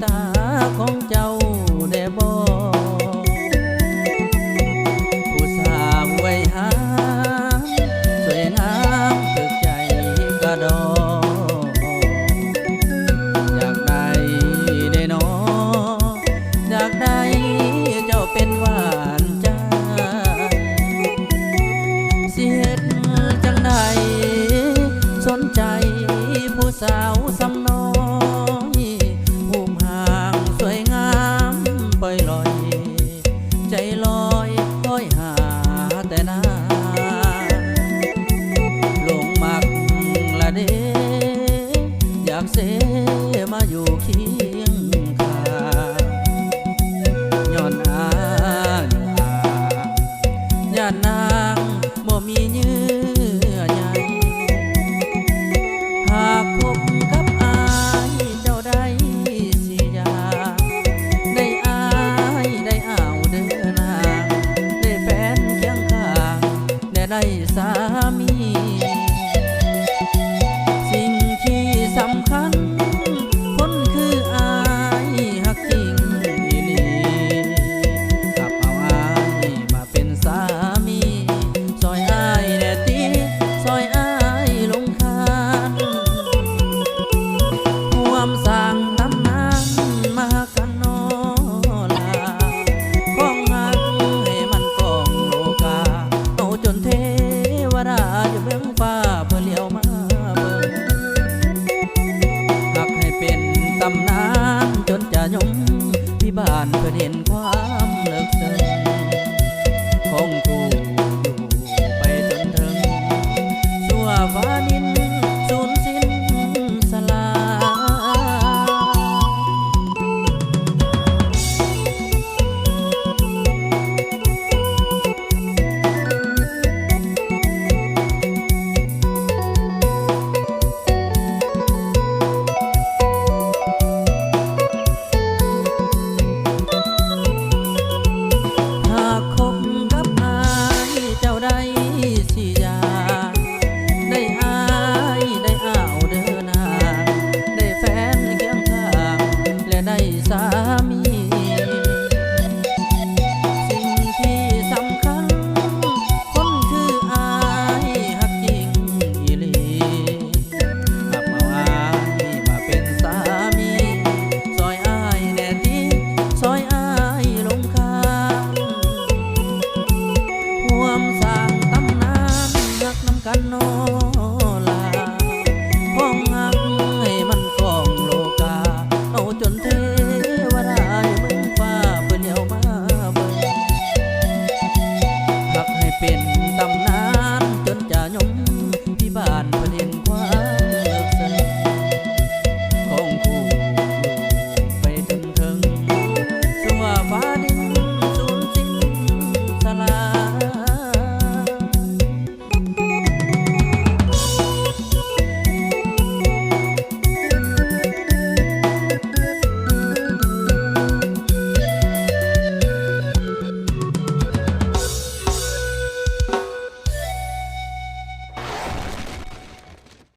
ตาของเจ้าได้บ่ผู้สาวไว้หาสวยงามถึกใจกระดออยากได้ได้นออยากได้เจ้าเป็นหวานใจสิเฮ็ดจังใดสนใจผู้สาวสำน้อยภูมิห่างสวยงามปล่อยลอยใจลอยคอยหาแต่หน้าหลงมักละเด้อยากเสมาอยู่เคียงข้างย้อนอาญาณางบ่มีเยื่อใยหากพบกับอายเจ้าได้สิอยากได้อายได้อ้าวเด้อนางได้แฟนเคียงข้างได้สามีสิ่งที่สำคัญคนคืออายฮักจริงอีหลีขับเอาอายมาเป็นสามีซอยอายแน่ตีซอยอายลงคานร่วมสร้างตำนานมากันนอลาของหักให้มันกองโลกาเอาจนเทวดาอยู่เบื้องฟ้าเพื่อเลี้ยวมาเบิ่งหักให้เป็นตำนานจนจะยมที่บ้านเพื่อเห็นความ